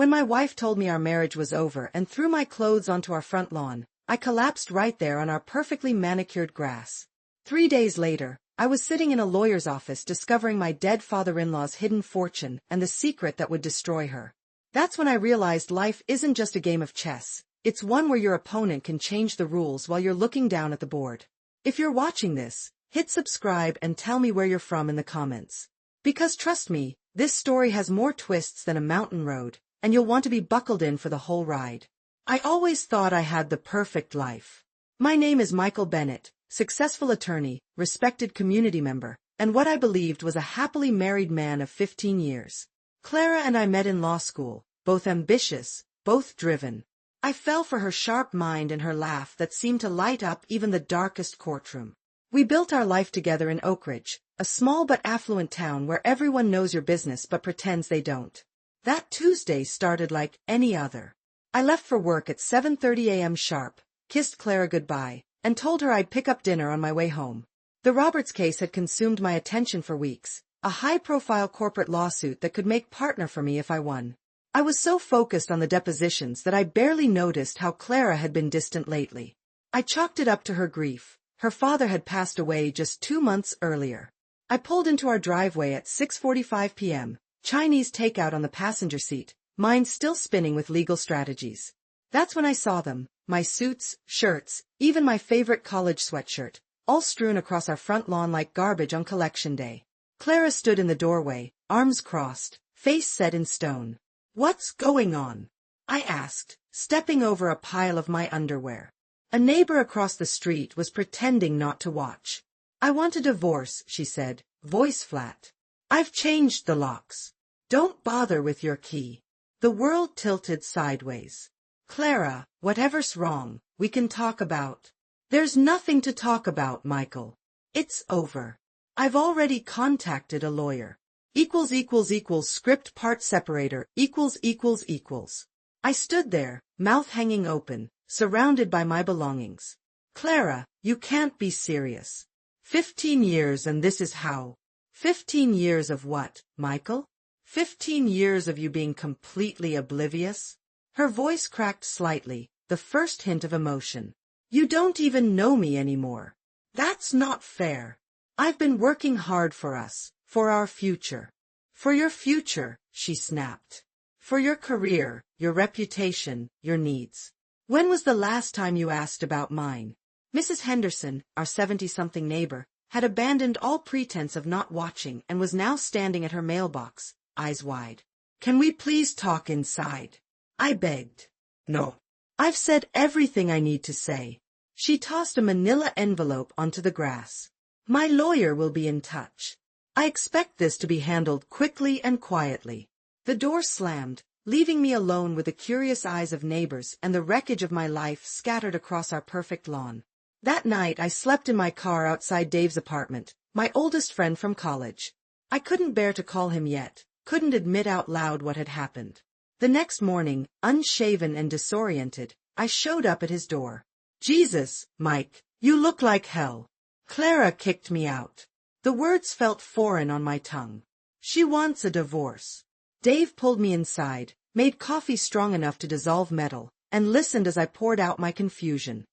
When my wife told me our marriage was over and threw my clothes onto our front lawn, I collapsed right there on our perfectly manicured grass. 3 days later, I was sitting in a lawyer's office discovering my dead father-in-law's hidden fortune and the secret that would destroy her. That's when I realized life isn't just a game of chess, it's one where your opponent can change the rules while you're looking down at the board. If you're watching this, hit subscribe and tell me where you're from in the comments. Because trust me, this story has more twists than a mountain road, and you'll want to be buckled in for the whole ride. I always thought I had the perfect life. My name is Michael Bennett, successful attorney, respected community member, and what I believed was a happily married man of 15 years. Clara and I met in law school, both ambitious, both driven. I fell for her sharp mind and her laugh that seemed to light up even the darkest courtroom. We built our life together in Oak Ridge, a small but affluent town where everyone knows your business but pretends they don't. That Tuesday started like any other. I left for work at 7:30 a.m. sharp, kissed Clara goodbye, and told her I'd pick up dinner on my way home. The Roberts case had consumed my attention for weeks, a high-profile corporate lawsuit that could make partner for me if I won. I was so focused on the depositions that I barely noticed how Clara had been distant lately. I chalked it up to her grief. Her father had passed away just 2 months earlier. I pulled into our driveway at 6:45 p.m., Chinese takeout on the passenger seat, mind still spinning with legal strategies. That's when I saw them, my suits, shirts, even my favorite college sweatshirt, all strewn across our front lawn like garbage on collection day. Clara stood in the doorway, arms crossed, face set in stone. "What's going on?" I asked, stepping over a pile of my underwear. A neighbor across the street was pretending not to watch. "I want a divorce," she said, voice flat. "I've changed the locks. Don't bother with your key." The world tilted sideways. "Clara, whatever's wrong, we can talk about." "There's nothing to talk about, Michael. It's over. I've already contacted a lawyer. Script part separator, I stood there, mouth hanging open, surrounded by my belongings. "Clara, you can't be serious. 15 years and this is how." 15 years of what, Michael? 15 years of you being completely oblivious? Her voice cracked slightly, the first hint of emotion. "You don't even know me anymore. That's not fair. I've been working hard for us, for our future." "For your future," she snapped. "For your career, your reputation, your needs. When was the last time you asked about mine?" Mrs. Henderson, our 70-something neighbor, had abandoned all pretense of not watching and was now standing at her mailbox, eyes wide. "Can we please talk inside?" I begged. "No. I've said everything I need to say." She tossed a manila envelope onto the grass. "My lawyer will be in touch. I expect this to be handled quickly and quietly." The door slammed, leaving me alone with the curious eyes of neighbors and the wreckage of my life scattered across our perfect lawn. That night I slept in my car outside Dave's apartment, my oldest friend from college. I couldn't bear to call him yet, couldn't admit out loud what had happened. The next morning, unshaven and disoriented, I showed up at his door. "Jesus, Mike, you look like hell." Clara kicked me out. The words felt foreign on my tongue. "She wants a divorce." Dave pulled me inside, made coffee strong enough to dissolve metal, and listened as I poured out my confusion.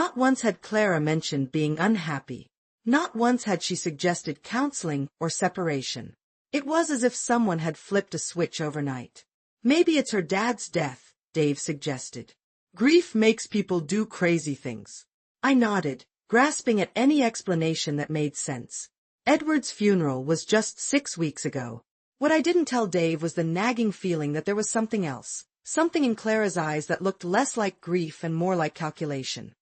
Not once had Clara mentioned being unhappy. Not once had she suggested counseling or separation. It was as if someone had flipped a switch overnight. "Maybe it's her dad's death," Dave suggested. "Grief makes people do crazy things." I nodded, grasping at any explanation that made sense. Edward's funeral was just 6 weeks ago. What I didn't tell Dave was the nagging feeling that there was something else, something in Clara's eyes that looked less like grief and more like calculation.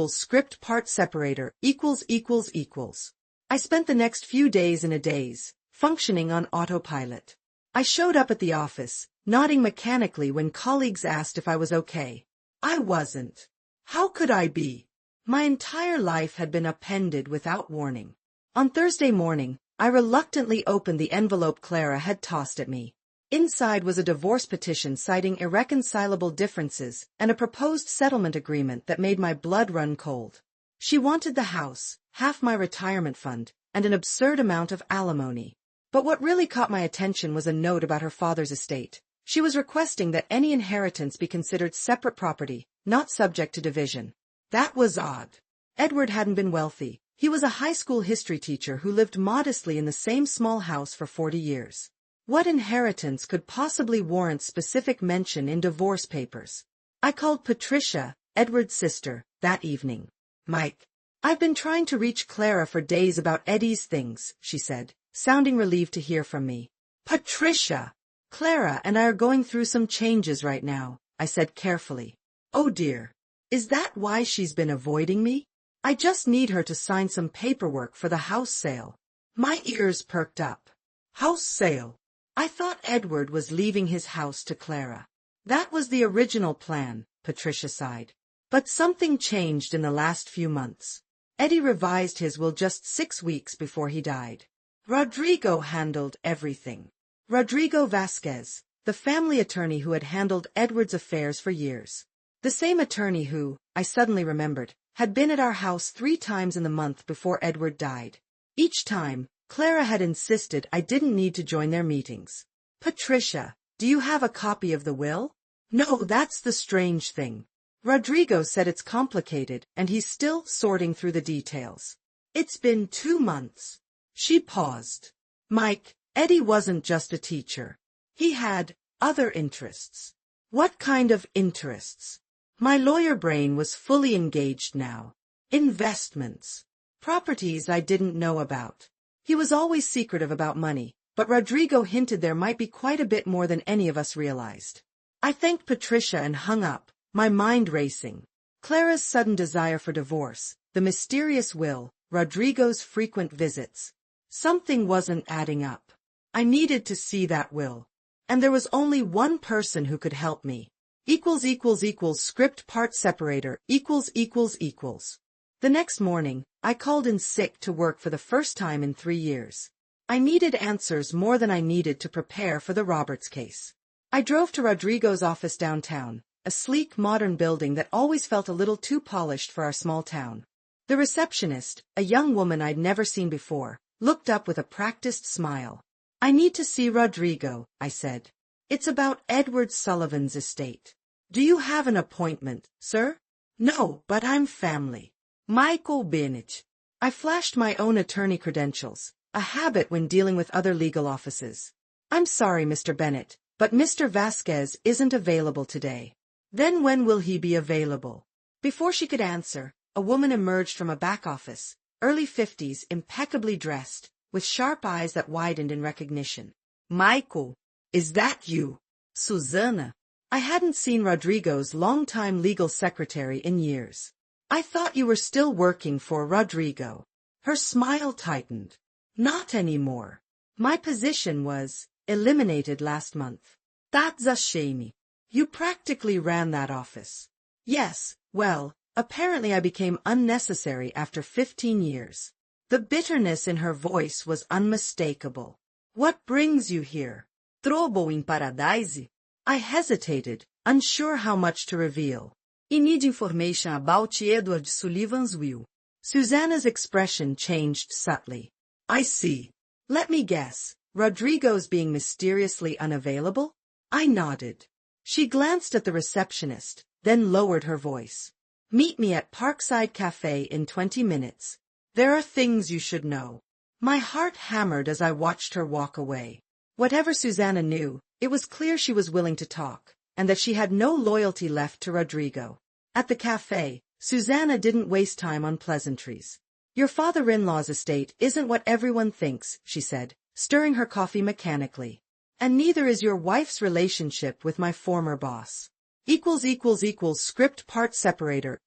Script part separator, I spent the next few days in a daze, functioning on autopilot. I showed up at the office, nodding mechanically when colleagues asked if I was okay. I wasn't. How could I be? My entire life had been upended without warning. On Thursday morning, I reluctantly opened the envelope Clara had tossed at me. Inside was a divorce petition citing irreconcilable differences and a proposed settlement agreement that made my blood run cold. She wanted the house, half my retirement fund, and an absurd amount of alimony. But what really caught my attention was a note about her father's estate, She was requesting that any inheritance be considered separate property, not subject to division. That was odd. Edward hadn't been wealthy. He was a high school history teacher who lived modestly in the same small house for 40 years. What inheritance could possibly warrant specific mention in divorce papers? I called Patricia, Edward's sister, that evening. Mike, I've been trying to reach Clara for days about Eddie's things, she said, sounding relieved to hear from me. Patricia! Clara and I are going through some changes right now, I said carefully. Oh dear. Is that why she's been avoiding me? I just need her to sign some paperwork for the house sale. My ears perked up. House sale? I thought Edward was leaving his house to Clara. That was the original plan, Patricia sighed. But something changed in the last few months. Eddie revised his will just 6 weeks before he died. Rodrigo handled everything. Rodrigo Vasquez, the family attorney who had handled Edward's affairs for years. The same attorney who, I suddenly remembered, had been at our house 3 times in the month before Edward died. Each time, Clara had insisted I didn't need to join their meetings. Patricia, do you have a copy of the will? No, that's the strange thing. Rodrigo said it's complicated and he's still sorting through the details. It's been 2 months. She paused. Mike, Eddie wasn't just a teacher. He had other interests. What kind of interests? My lawyer brain was fully engaged now. Investments. Properties I didn't know about. He was always secretive about money, but Rodrigo hinted there might be quite a bit more than any of us realized. I thanked Patricia and hung up, my mind racing. Clara's sudden desire for divorce, the mysterious will, Rodrigo's frequent visits. Something wasn't adding up. I needed to see that will. And there was only one person who could help me. Script part separator, The next morning, I called in sick to work for the first time in 3 years. I needed answers more than I needed to prepare for the Roberts case. I drove to Rodrigo's office downtown, a sleek modern building that always felt a little too polished for our small town. The receptionist, a young woman I'd never seen before, looked up with a practiced smile. I need to see Rodrigo, I said. It's about Edward Sullivan's estate. Do you have an appointment, sir? No, but I'm family. Michael Bennett. I flashed my own attorney credentials, a habit when dealing with other legal offices. I'm sorry, Mr. Bennett, but Mr. Vasquez isn't available today. Then when will he be available? Before she could answer, a woman emerged from a back office, early 50s, impeccably dressed, with sharp eyes that widened in recognition. Michael, is that you? Susanna. I hadn't seen Rodrigo's longtime legal secretary in years. I thought you were still working for Rodrigo. Her smile tightened. Not anymore. My position was eliminated last month. That's a shame. You practically ran that office. Yes, well, apparently I became unnecessary after 15 years. The bitterness in her voice was unmistakable. What brings you here? Trouble in paradise? I hesitated, unsure how much to reveal. I need information about Edward Sullivan's will. Susanna's expression changed subtly. I see. Let me guess. Rodrigo's being mysteriously unavailable? I nodded. She glanced at the receptionist, then lowered her voice. Meet me at Parkside Cafe in 20 minutes. There are things you should know. My heart hammered as I watched her walk away. Whatever Susanna knew, it was clear she was willing to talk, and that she had no loyalty left to Rodrigo. At the cafe, Susanna didn't waste time on pleasantries. Your father-in-law's estate isn't what everyone thinks, she said, stirring her coffee mechanically. And neither is your wife's relationship with my former boss. Script part separator,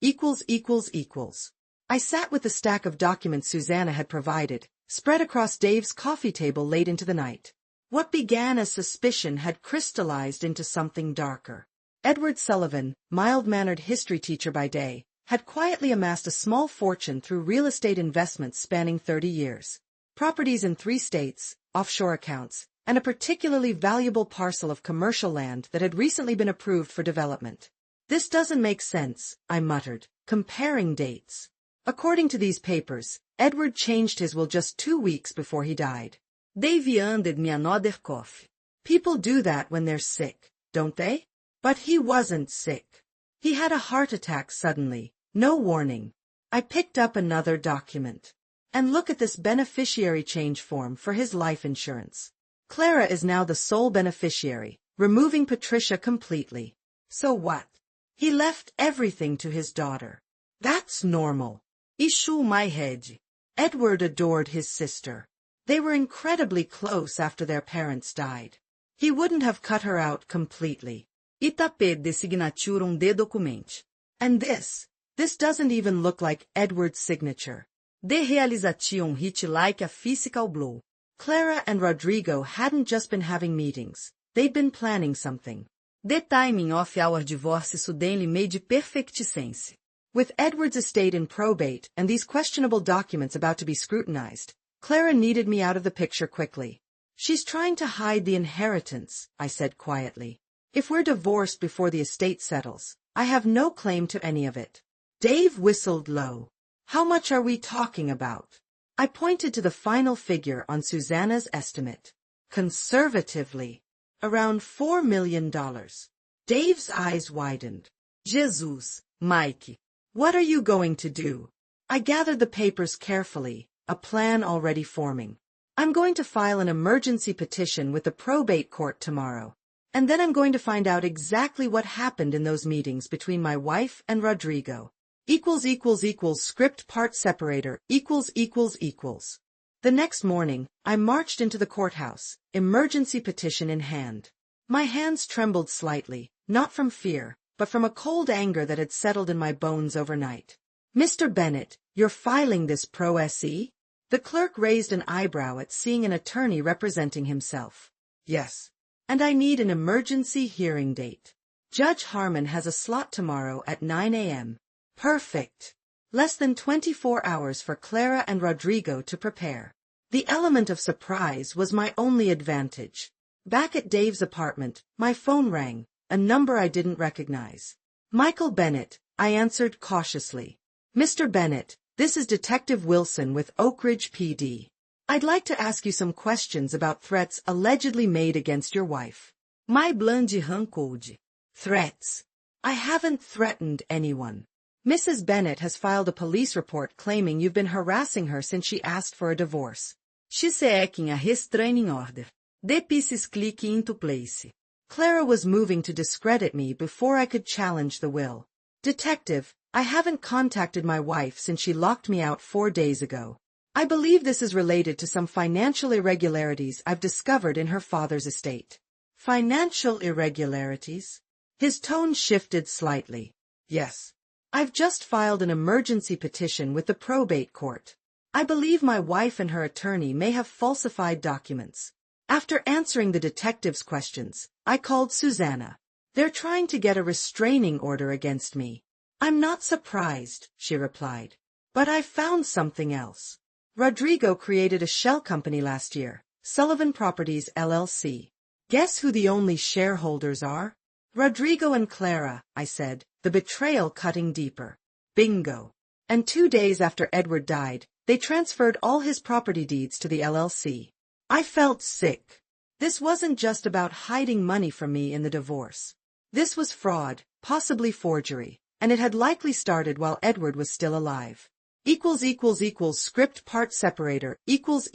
I sat with the stack of documents Susanna had provided, spread across Dave's coffee table late into the night. What began as suspicion had crystallized into something darker. Edward Sullivan, mild-mannered history teacher by day, had quietly amassed a small fortune through real estate investments spanning 30 years. Properties in 3 states, offshore accounts, and a particularly valuable parcel of commercial land that had recently been approved for development. This doesn't make sense, I muttered, comparing dates. According to these papers, Edward changed his will just 2 weeks before he died. Dave handed me another coffee. People do that when they're sick. don't they? But he wasn't sick. He had a heart attack suddenly, no warning. I picked up another document. And look at this beneficiary change form for his life insurance. Clara is now the sole beneficiary, removing Patricia completely. So what? He left everything to his daughter. That's normal. Issue my head. Edward adored his sister. They were incredibly close after their parents died. He wouldn't have cut her out completely. Itapé de signature de document. And this doesn't even look like Edward's signature. De realization hit like a physical blow. Clara and Rodrigo hadn't just been having meetings. They'd been planning something. The timing of our divorce suddenly made perfect sense. With Edward's estate in probate and these questionable documents about to be scrutinized, Clara needed me out of the picture quickly. She's trying to hide the inheritance, I said quietly. If we're divorced before the estate settles, I have no claim to any of it. Dave whistled low. How much are we talking about? I pointed to the final figure on Susanna's estimate. Conservatively, around $4 million. Dave's eyes widened. Jesus, Mike. What are you going to do? I gathered the papers carefully, a plan already forming. I'm going to file an emergency petition with the probate court tomorrow. And then I'm going to find out exactly what happened in those meetings between my wife and Rodrigo. Script part separator equals. The next morning, I marched into the courthouse, emergency petition in hand. My hands trembled slightly, not from fear, but from a cold anger that had settled in my bones overnight. Mr. Bennett, you're filing this pro se? The clerk raised an eyebrow at seeing an attorney representing himself. Yes. And I need an emergency hearing date. Judge Harmon has a slot tomorrow at 9 a.m. Perfect. Less than 24 hours for Clara and Rodrigo to prepare. The element of surprise was my only advantage. Back at Dave's apartment, my phone rang, a number I didn't recognize. Michael Bennett, I answered cautiously. Mr. Bennett, this is Detective Wilson with Oak Ridge PD. I'd like to ask you some questions about threats allegedly made against your wife. My blonde code. Threats. I haven't threatened anyone. Mrs. Bennett has filed a police report claiming you've been harassing her since she asked for a divorce. She's seeking a restraining order. The pieces click into place. Clara was moving to discredit me before I could challenge the will. Detective, I haven't contacted my wife since she locked me out 4 days ago. I believe this is related to some financial irregularities I've discovered in her father's estate. Financial irregularities? His tone shifted slightly. Yes. I've just filed an emergency petition with the probate court. I believe my wife and her attorney may have falsified documents. After answering the detective's questions, I called Susanna. They're trying to get a restraining order against me. I'm not surprised, she replied. But I found something else. Rodrigo created a shell company last year, Sullivan Properties LLC. Guess who the only shareholders are? Rodrigo and Clara, I said, the betrayal cutting deeper. Bingo. And 2 days after Edward died, they transferred all his property deeds to the LLC. I felt sick. This wasn't just about hiding money from me in the divorce. This was fraud, possibly forgery, and it had likely started while Edward was still alive. Script part separator equals.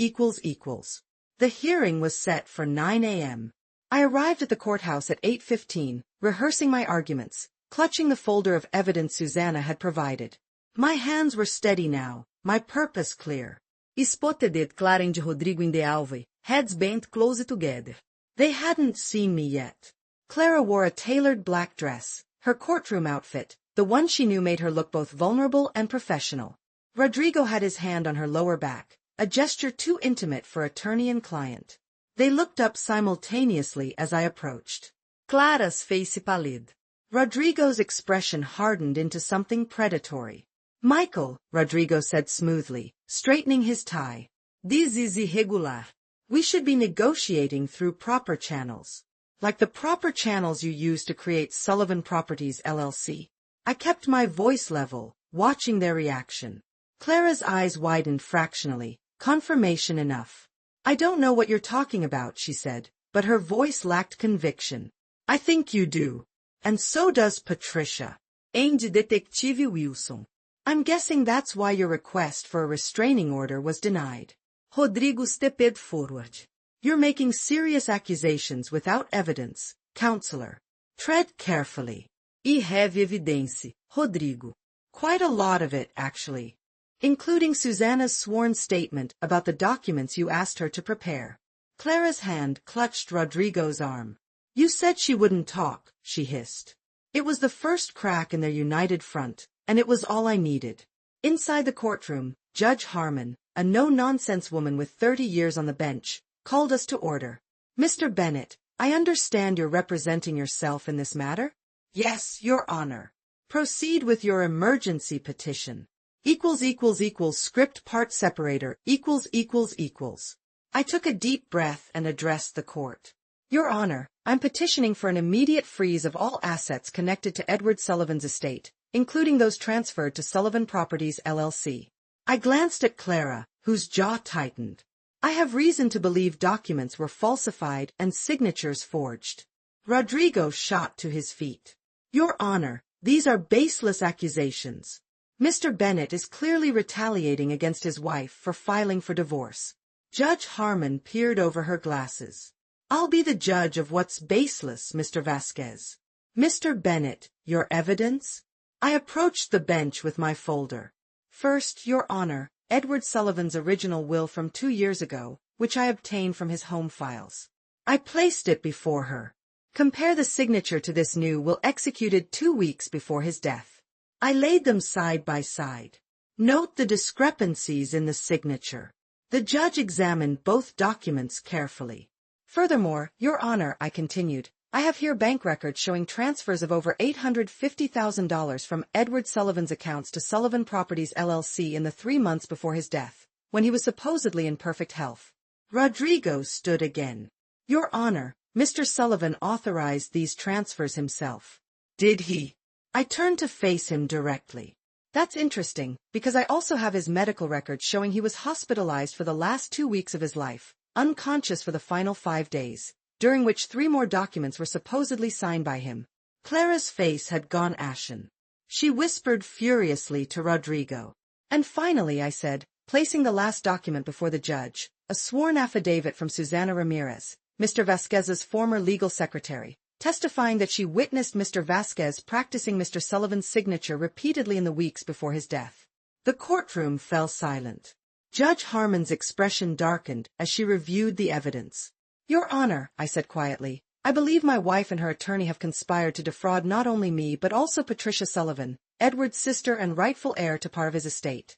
The hearing was set for 9 a.m. I arrived at the courthouse at 8:15, rehearsing my arguments, clutching the folder of evidence Susanna had provided. My hands were steady now, my purpose clear. Spotted Clara de Rodrigo in the alve, heads bent close together. They hadn't seen me yet. Clara wore a tailored black dress, her courtroom outfit, the one she knew made her look both vulnerable and professional. Rodrigo had his hand on her lower back, a gesture too intimate for attorney and client. They looked up simultaneously as I approached. Clara's face pallid. Rodrigo's expression hardened into something predatory. Michael, Rodrigo said smoothly, straightening his tie. This is irregular. We should be negotiating through proper channels. Like the proper channels you use to create Sullivan Properties LLC. I kept my voice level, watching their reaction. Clara's eyes widened fractionally, confirmation enough. I don't know what you're talking about, she said, but her voice lacked conviction. I think you do. And so does Patricia. Ainda Detective Wilson. I'm guessing that's why your request for a restraining order was denied. Rodrigo stepped forward. You're making serious accusations without evidence, counselor. Tread carefully. I have evidence, Rodrigo. Quite a lot of it, actually. Including Susanna's sworn statement about the documents you asked her to prepare. Clara's hand clutched Rodrigo's arm. You said she wouldn't talk, she hissed. It was the first crack in their united front, and it was all I needed. Inside the courtroom, Judge Harmon, a no-nonsense woman with 30 years on the bench, called us to order. Mr. Bennett, I understand you're representing yourself in this matter? Yes, Your Honor. Proceed with your emergency petition. Script part separator ===. I took a deep breath and addressed the court. Your Honor, I'm petitioning for an immediate freeze of all assets connected to Edward Sullivan's estate, including those transferred to Sullivan Properties LLC. I glanced at Clara, whose jaw tightened. I have reason to believe documents were falsified and signatures forged. Rodrigo shot to his feet. Your Honor, these are baseless accusations. Mr. Bennett is clearly retaliating against his wife for filing for divorce. Judge Harmon peered over her glasses. I'll be the judge of what's baseless, Mr. Vasquez. Mr. Bennett, your evidence? I approached the bench with my folder. First, Your Honor, Edward Sullivan's original will from 2 years ago, which I obtained from his home files. I placed it before her. Compare the signature to this new will executed 2 weeks before his death. I laid them side by side. Note the discrepancies in the signature. The judge examined both documents carefully. Furthermore, Your Honor, I continued, I have here bank records showing transfers of over $850,000 from Edward Sullivan's accounts to Sullivan Properties LLC in the 3 months before his death, when he was supposedly in perfect health. Rodrigo stood again. Your Honor, Mr. Sullivan authorized these transfers himself. Did he? I turned to face him directly. That's interesting, because I also have his medical records showing he was hospitalized for the last 2 weeks of his life, unconscious for the final 5 days, during which 3 more documents were supposedly signed by him. Clara's face had gone ashen. She whispered furiously to Rodrigo. And finally, I said, placing the last document before the judge, a sworn affidavit from Susana Ramirez, Mr. Vasquez's former legal secretary, testifying that she witnessed Mr. Vasquez practicing Mr. Sullivan's signature repeatedly in the weeks before his death. The courtroom fell silent. Judge Harmon's expression darkened as she reviewed the evidence. Your Honor, I said quietly, I believe my wife and her attorney have conspired to defraud not only me but also Patricia Sullivan, Edward's sister and rightful heir to part of his estate.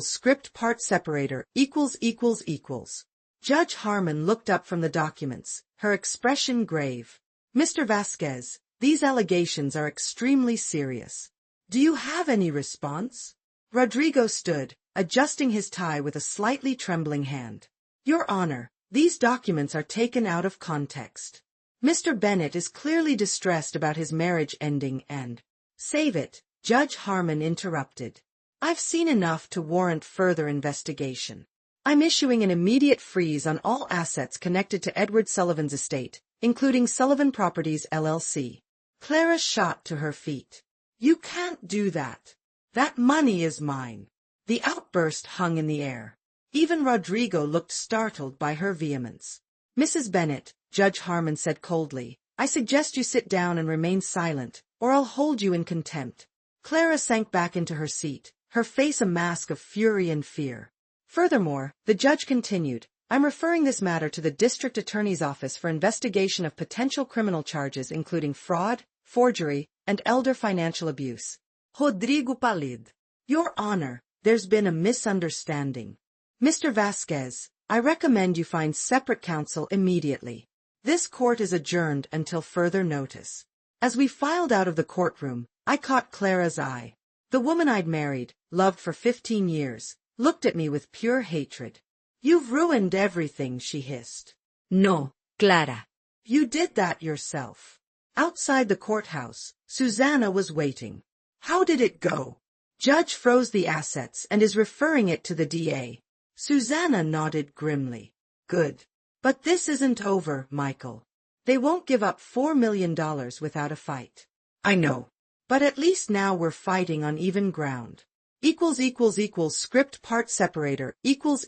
Script part separator ===. Judge Harmon looked up from the documents, her expression grave. Mr. Vasquez, these allegations are extremely serious. Do you have any response? Rodrigo stood, adjusting his tie with a slightly trembling hand. Your Honor, these documents are taken out of context. Mr. Bennett is clearly distressed about his marriage ending and— Save it, Judge Harmon interrupted. I've seen enough to warrant further investigation. I'm issuing an immediate freeze on all assets connected to Edward Sullivan's estate, including Sullivan Properties LLC. Clara shot to her feet. You can't do that. That money is mine. The outburst hung in the air. Even Rodrigo looked startled by her vehemence. Mrs. Bennett, Judge Harmon said coldly, I suggest you sit down and remain silent, or I'll hold you in contempt. Clara sank back into her seat, her face a mask of fury and fear. Furthermore, the judge continued, I'm referring this matter to the district attorney's office for investigation of potential criminal charges including fraud, forgery, and elder financial abuse. Rodrigo pallid. Your Honor, there's been a misunderstanding. Mr. Vasquez, I recommend you find separate counsel immediately. This court is adjourned until further notice. As we filed out of the courtroom, I caught Clara's eye. The woman I'd married, loved for 15 years, looked at me with pure hatred. You've ruined everything, she hissed. No, Clara. You did that yourself. Outside the courthouse, Susanna was waiting. How did it go? Judge froze the assets and is referring it to the DA. Susanna nodded grimly. Good. But this isn't over, Michael. They won't give up $4 million without a fight. I know. But at least now we're fighting on even ground. Script part separator equals.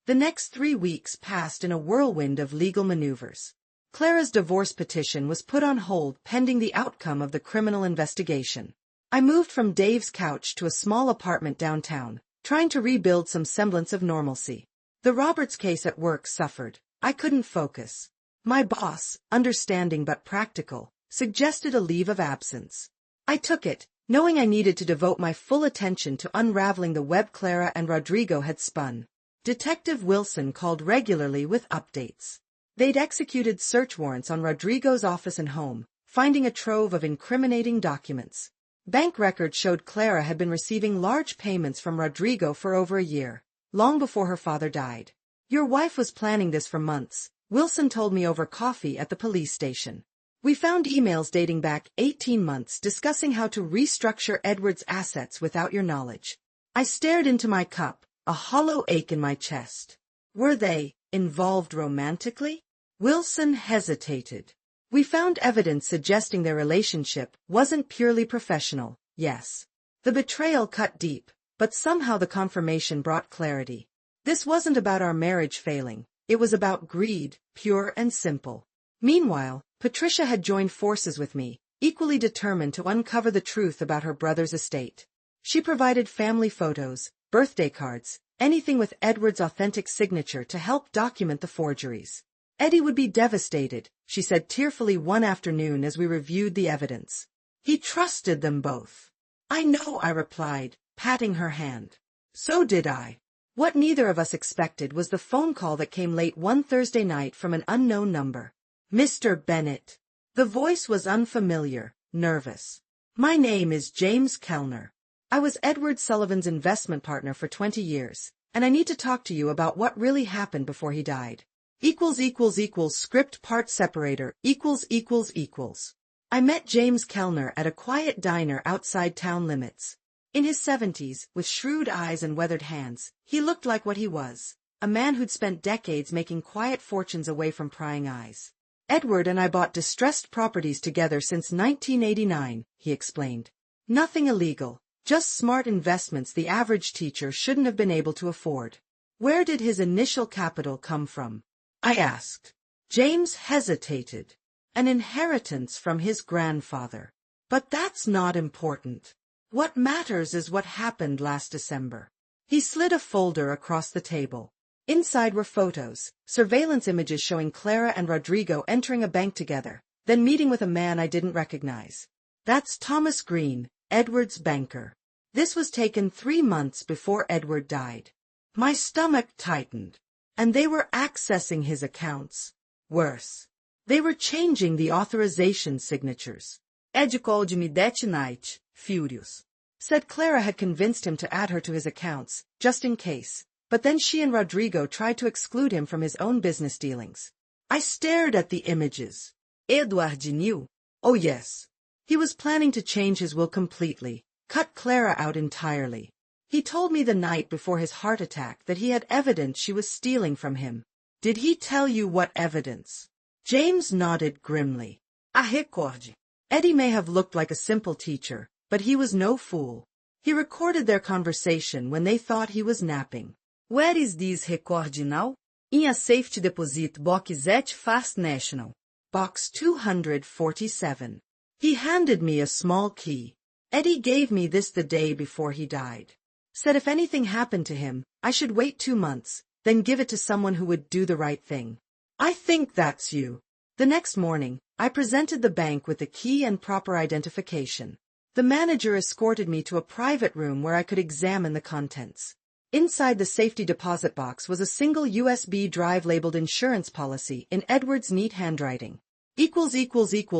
The next 3 weeks passed in a whirlwind of legal maneuvers. Clara's divorce petition was put on hold pending the outcome of the criminal investigation. I moved from Dave's couch to a small apartment downtown, trying to rebuild some semblance of normalcy. The Roberts case at work suffered. I couldn't focus. My boss, understanding but practical, suggested a leave of absence. I took it, knowing I needed to devote my full attention to unraveling the web Clara and Rodrigo had spun. Detective Wilson called regularly with updates. They'd executed search warrants on Rodrigo's office and home, finding a trove of incriminating documents. Bank records showed Clara had been receiving large payments from Rodrigo for over a year, long before her father died. Your wife was planning this for months, Wilson told me over coffee at the police station. We found emails dating back 18 months discussing how to restructure Edward's assets without your knowledge. I stared into my cup, a hollow ache in my chest. Were they involved romantically? Wilson hesitated. We found evidence suggesting their relationship wasn't purely professional, yes. The betrayal cut deep, but somehow the confirmation brought clarity. This wasn't about our marriage failing, it was about greed, pure and simple. Meanwhile, Patricia had joined forces with me, equally determined to uncover the truth about her brother's estate. She provided family photos, birthday cards, anything with Edward's authentic signature to help document the forgeries. Eddie would be devastated, she said tearfully one afternoon as we reviewed the evidence. He trusted them both. I know, I replied, patting her hand. So did I. What neither of us expected was the phone call that came late one Thursday night from an unknown number. Mr. Bennett. The voice was unfamiliar, nervous. My name is James Kellner. I was Edward Sullivan's investment partner for 20 years, and I need to talk to you about what really happened before he died. Script part separator equals. I met James Kellner at a quiet diner outside town limits. In his 70s, with shrewd eyes and weathered hands, he looked like what he was, a man who'd spent decades making quiet fortunes away from prying eyes. Edward and I bought distressed properties together since 1989, he explained. Nothing illegal, just smart investments the average teacher shouldn't have been able to afford. Where did his initial capital come from? I asked. James hesitated. An inheritance from his grandfather. But that's not important. What matters is what happened last December. He slid a folder across the table. Inside were photos, surveillance images showing Clara and Rodrigo entering a bank together, then meeting with a man I didn't recognize. That's Thomas Green, Edward's banker. This was taken 3 months before Edward died. My stomach tightened. And they were accessing his accounts. Worse. They were changing the authorization signatures. Ed called me that night, furious. Said Clara had convinced him to add her to his accounts, just in case, but then she and Rodrigo tried to exclude him from his own business dealings. I stared at the images. Edward knew. Oh yes. He was planning to change his will completely, cut Clara out entirely. He told me the night before his heart attack that he had evidence she was stealing from him. Did he tell you what evidence? James nodded grimly. I record. Eddie may have looked like a simple teacher, but he was no fool. He recorded their conversation when they thought he was napping. Where is this record now? In a safety deposit box at Fast National. Box 247. He handed me a small key. Eddie gave me this the day before he died. Said if anything happened to him, I should wait 2 months, then give it to someone who would do the right thing. I think that's you. The next morning, I presented the bank with the key and proper identification. The manager escorted me to a private room where I could examine the contents. Inside the safety deposit box was a single USB drive labeled insurance policy in Edward's neat handwriting.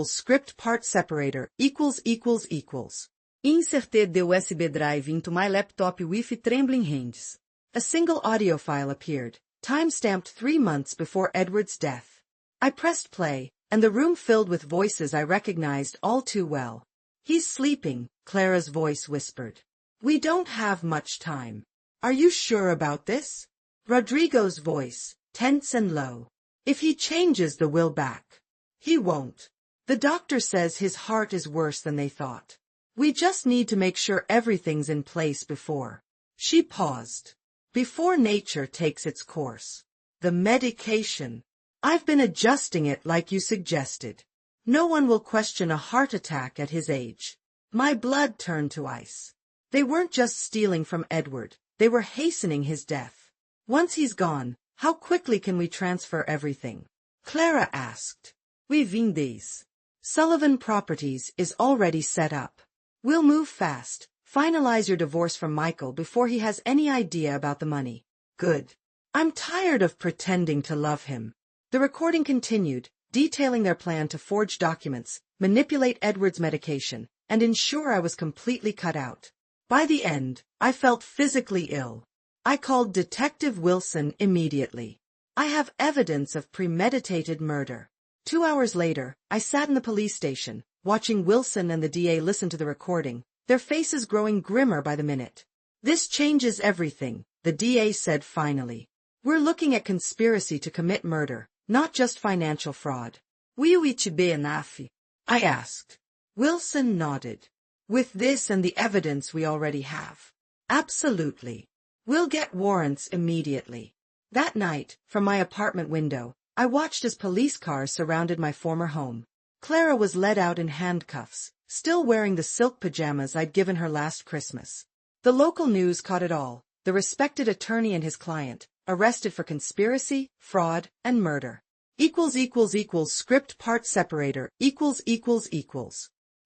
Script part separator equals. Insert the USB drive into my laptop with trembling hands. A single audio file appeared, time-stamped 3 months before Edward's death. I pressed play, and the room filled with voices I recognized all too well. He's sleeping, Clara's voice whispered. We don't have much time. Are you sure about this? Rodrigo's voice, tense and low. If he changes the will back. He won't. The doctor says his heart is worse than they thought. We just need to make sure everything's in place before. She paused. Before nature takes its course. The medication. I've been adjusting it like you suggested. No one will question a heart attack at his age. My blood turned to ice. They weren't just stealing from Edward, they were hastening his death. Once he's gone, how quickly can we transfer everything? Clara asked. We these. Sullivan Properties is already set up. We'll move fast, finalize your divorce from Michael before he has any idea about the money. Good. I'm tired of pretending to love him. The recording continued, detailing their plan to forge documents, manipulate Edward's medication, and ensure I was completely cut out. By the end, I felt physically ill. I called Detective Wilson immediately. I have evidence of premeditated murder. 2 hours later, I sat in the police station, watching Wilson and the DA listen to the recording, their faces growing grimmer by the minute. This changes everything, the DA said finally. We're looking at conspiracy to commit murder, not just financial fraud. Will it be enough? I asked. Wilson nodded. With this and the evidence we already have. Absolutely. We'll get warrants immediately. That night, from my apartment window, I watched as police cars surrounded my former home. Clara was led out in handcuffs, still wearing the silk pajamas I'd given her last Christmas. The local news caught it all, the respected attorney and his client, arrested for conspiracy, fraud, and murder. Script part separator,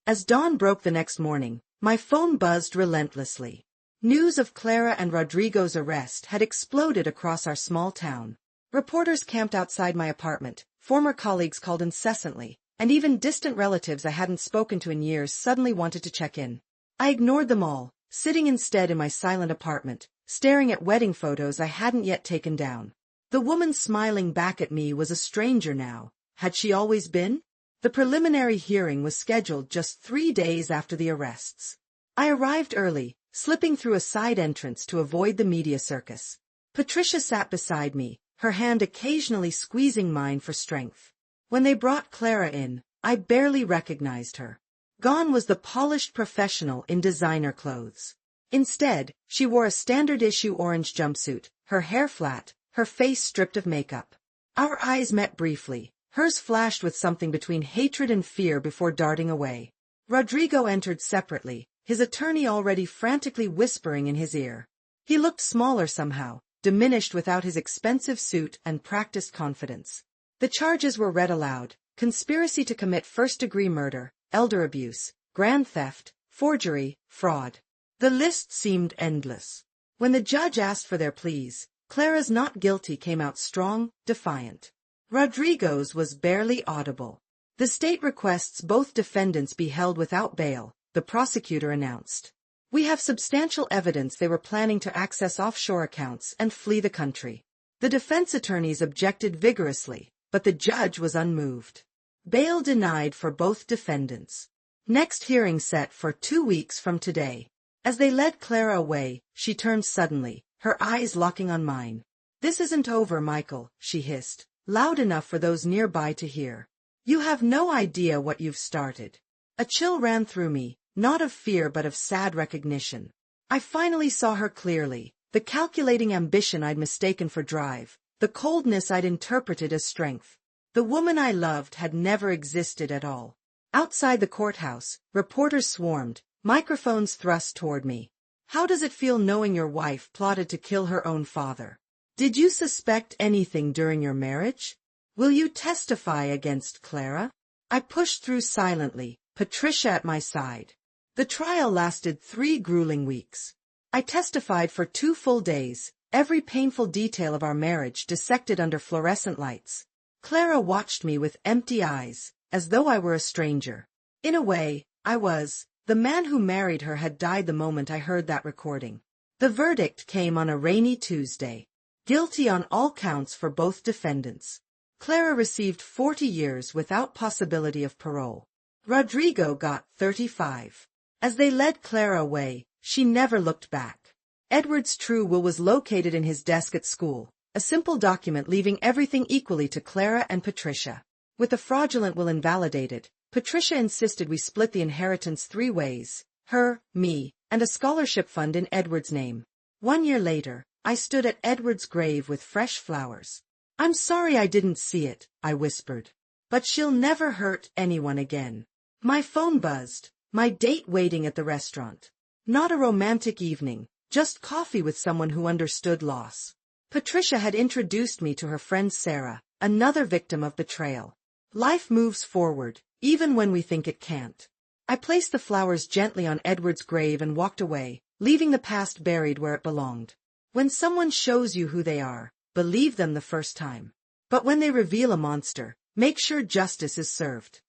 As dawn broke the next morning, my phone buzzed relentlessly. News of Clara and Rodrigo's arrest had exploded across our small town. Reporters camped outside my apartment, former colleagues called incessantly, and even distant relatives I hadn't spoken to in years suddenly wanted to check in. I ignored them all, sitting instead in my silent apartment, staring at wedding photos I hadn't yet taken down. The woman smiling back at me was a stranger now. Had she always been? The preliminary hearing was scheduled just 3 days after the arrests. I arrived early, slipping through a side entrance to avoid the media circus. Patricia sat beside me, her hand occasionally squeezing mine for strength. When they brought Clara in, I barely recognized her. Gone was the polished professional in designer clothes. Instead, she wore a standard-issue orange jumpsuit, her hair flat, her face stripped of makeup. Our eyes met briefly, hers flashed with something between hatred and fear before darting away. Rodrigo entered separately, his attorney already frantically whispering in his ear. He looked smaller somehow, diminished without his expensive suit and practiced confidence. The charges were read aloud: conspiracy to commit first-degree murder, elder abuse, grand theft, forgery, fraud. The list seemed endless. When the judge asked for their pleas, Clara's not guilty came out strong, defiant. Rodrigo's was barely audible. The state requests both defendants be held without bail, the prosecutor announced. We have substantial evidence they were planning to access offshore accounts and flee the country. The defense attorneys objected vigorously, but the judge was unmoved. Bail denied for both defendants. Next hearing set for 2 weeks from today. As they led Clara away, she turned suddenly, her eyes locking on mine. This isn't over, Michael, she hissed, loud enough for those nearby to hear. You have no idea what you've started. A chill ran through me, not of fear but of sad recognition. I finally saw her clearly, the calculating ambition I'd mistaken for drive, the coldness I'd interpreted as strength. The woman I loved had never existed at all. Outside the courthouse, reporters swarmed, microphones thrust toward me. How does it feel knowing your wife plotted to kill her own father? Did you suspect anything during your marriage? Will you testify against Clara? I pushed through silently, Patricia at my side. The trial lasted 3 grueling weeks. I testified for 2 full days, every painful detail of our marriage dissected under fluorescent lights. Clara watched me with empty eyes, as though I were a stranger. In a way, I was. The man who married her had died the moment I heard that recording. The verdict came on a rainy Tuesday. Guilty on all counts for both defendants. Clara received 40 years without possibility of parole. Rodrigo got 35. As they led Clara away, she never looked back. Edward's true will was located in his desk at school, A simple document leaving everything equally to Clara and Patricia. With a fraudulent will invalidated, Patricia insisted we split the inheritance 3 ways, her, me, and a scholarship fund in Edward's name. 1 year later, I stood at Edward's grave with fresh flowers. "I'm sorry I didn't see it," I whispered. "But she'll never hurt anyone again." My phone buzzed. My date waiting at the restaurant. Not a romantic evening, just coffee with someone who understood loss. Patricia had introduced me to her friend Sarah, another victim of betrayal. Life moves forward, even when we think it can't. I placed the flowers gently on Edward's grave and walked away, leaving the past buried where it belonged. When someone shows you who they are, believe them the first time. But when they reveal a monster, make sure justice is served.